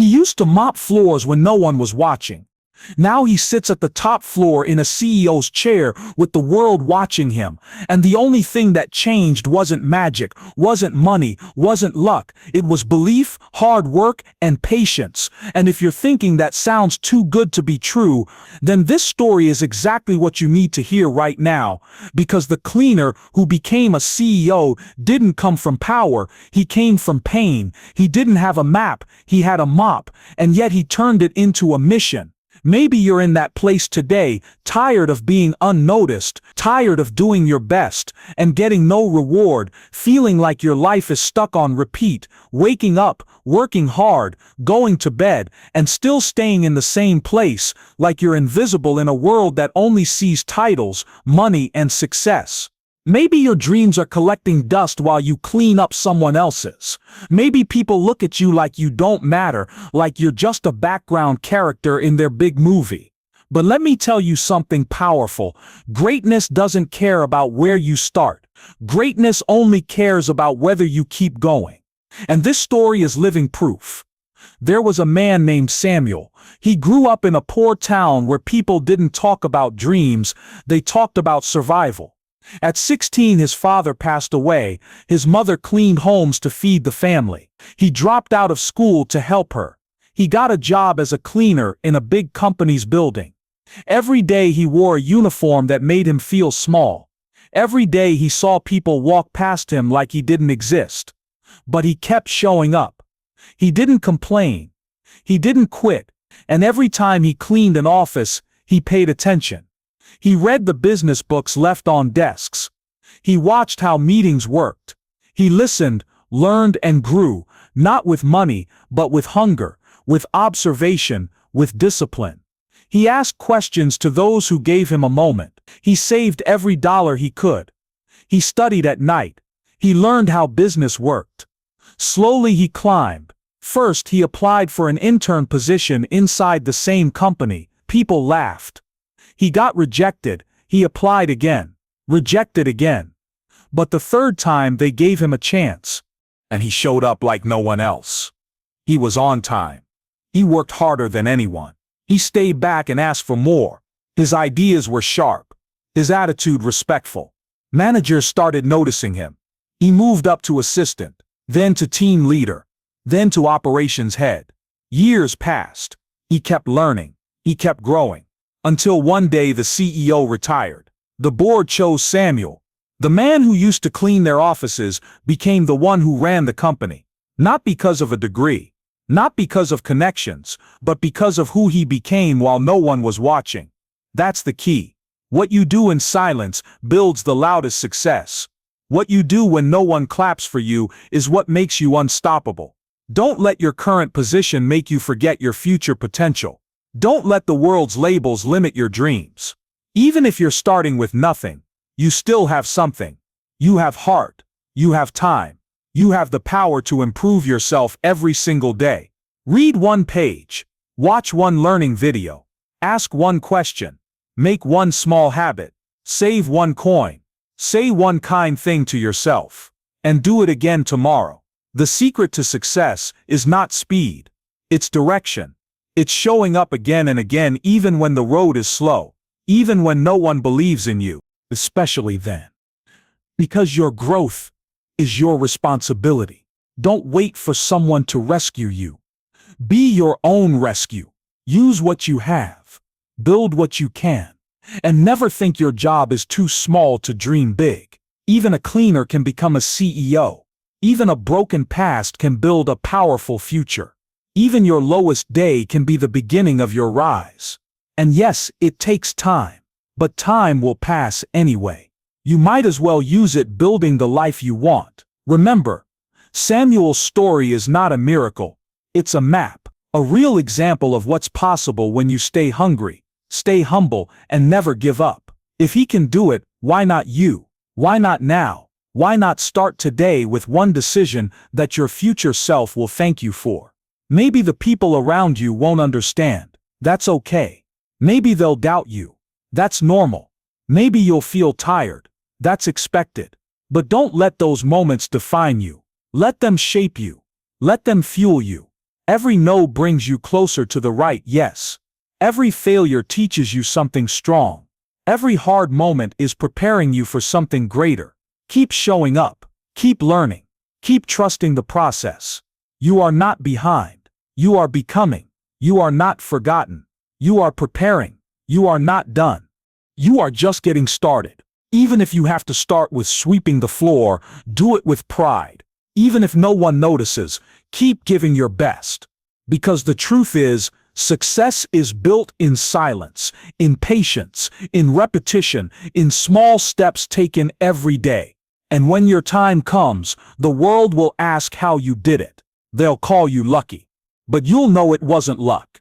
He used to mop floors when no one was watching. Now he sits at the top floor in a CEO's chair with the world watching him. And the only thing that changed wasn't magic, wasn't money, wasn't luck. It was belief, hard work, and patience. And if you're thinking that sounds too good to be true, then this story is exactly what you need to hear right now. Because the cleaner who became a CEO didn't come from power, he came from pain. He didn't have a map, he had a mop, and yet he turned it into a mission. Maybe you're in that place today, tired of being unnoticed, tired of doing your best and getting no reward, feeling like your life is stuck on repeat, waking up, working hard, going to bed, and still staying in the same place, like you're invisible in a world that only sees titles, money, and success. Maybe your dreams are collecting dust while you clean up someone else's. Maybe people look at you like you don't matter, like you're just a background character in their big movie. But let me tell you something powerful. Greatness doesn't care about where you start. Greatness only cares about whether you keep going. And this story is living proof. There was a man named Samuel. He grew up in a poor town where people didn't talk about dreams, they talked about survival. At 16, his father passed away. His mother cleaned homes to feed the family. He dropped out of school to help her. He got a job as a cleaner in a big company's building. Every day he wore a uniform that made him feel small. Every day he saw people walk past him like he didn't exist. But he kept showing up. He didn't complain. He didn't quit. And every time he cleaned an office, he paid attention. He read the business books left on desks. He watched how meetings worked. He listened, learned, and grew, not with money, but with hunger, with observation, with discipline. He asked questions to those who gave him a moment. He saved every dollar he could. He studied at night. He learned how business worked. Slowly he climbed. First, he applied for an intern position inside the same company. People laughed. He got rejected. He applied again. Rejected again. But the third time they gave him a chance. And he showed up like no one else. He was on time. He worked harder than anyone. He stayed back and asked for more. His ideas were sharp. His attitude respectful. Managers started noticing him. He moved up to assistant, then to team leader, then to operations head. Years passed. He kept learning. He kept growing. Until one day the CEO retired. The board chose Samuel. The man who used to clean their offices became the one who ran the company. Not because of a degree, not because of connections, but because of who he became while no one was watching. That's the key. What you do in silence builds the loudest success. What you do when no one claps for you is what makes you unstoppable. Don't let your current position make you forget your future potential. Don't let the world's labels limit your dreams. Even if you're starting with nothing, you still have something. You have heart. You have time. You have the power to improve yourself every single day. Read one page. Watch one learning video. Ask one question. Make one small habit. Save one coin. Say one kind thing to yourself. And do it again tomorrow. The secret to success is not speed. It's direction. It's showing up again and again even when the road is slow, even when no one believes in you, especially then. Because your growth is your responsibility. Don't wait for someone to rescue you. Be your own rescue. Use what you have. Build what you can. And never think your job is too small to dream big. Even a cleaner can become a CEO. Even a broken past can build a powerful future. Even your lowest day can be the beginning of your rise. And yes, it takes time, but time will pass anyway. You might as well use it building the life you want. Remember, Samuel's story is not a miracle. It's a map, a real example of what's possible when you stay hungry, stay humble, and never give up. If he can do it, why not you? Why not now? Why not start today with one decision that your future self will thank you for? Maybe the people around you won't understand. That's okay. Maybe they'll doubt you. That's normal. Maybe you'll feel tired. That's expected. But don't let those moments define you. Let them shape you. Let them fuel you. Every no brings you closer to the right yes. Every failure teaches you something strong. Every hard moment is preparing you for something greater. Keep showing up. Keep learning. Keep trusting the process. You are not behind. You are becoming. You are not forgotten. You are preparing. You are not done. You are just getting started. Even if you have to start with sweeping the floor, do it with pride. Even if no one notices, keep giving your best. Because the truth is, success is built in silence, in patience, in repetition, in small steps taken every day. And when your time comes, the world will ask how you did it. They'll call you lucky. But you'll know it wasn't luck.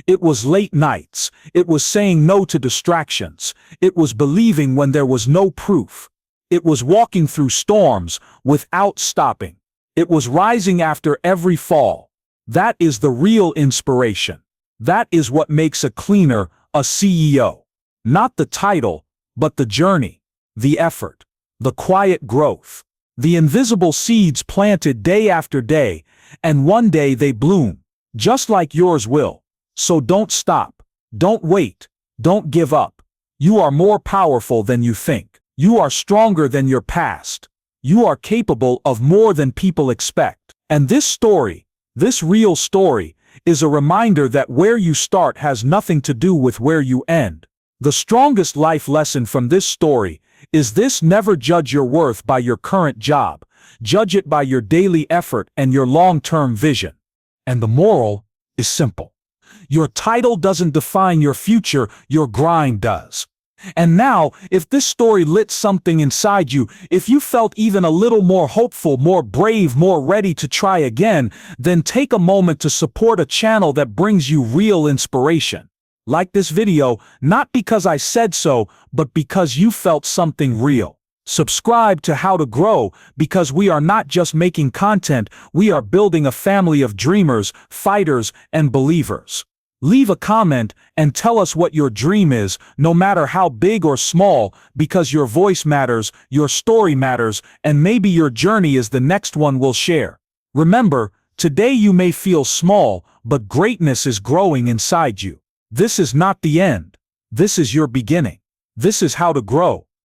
It was late nights. It was saying no to distractions. It was believing when there was no proof. It was walking through storms without stopping. It was rising after every fall. That is the real inspiration. That is what makes a cleaner a CEO. Not the title, but the journey, the effort, the quiet growth, the invisible seeds planted day after day, and one day they bloom, just like yours will. So don't stop. Don't wait. Don't give up. You are more powerful than you think. You are stronger than your past. You are capable of more than people expect. And this story, this real story, is a reminder that where you start has nothing to do with where you end. The strongest life lesson from this story is this: never judge your worth by your current job. Judge it by your daily effort and your long-term vision. And the moral is simple. Your title doesn't define your future, your grind does. And now, if this story lit something inside you, if you felt even a little more hopeful, more brave, more ready to try again, then take a moment to support a channel that brings you real inspiration. Like this video, not because I said so, but because you felt something real. Subscribe to How to Grow, because we are not just making content, we are building a family of dreamers, fighters, and believers. Leave a comment and tell us what your dream is, no matter how big or small, because your voice matters, your story matters, and maybe your journey is the next one we'll share. Remember, today you may feel small, but greatness is growing inside you. This is not the end. This is your beginning. This is How to Grow.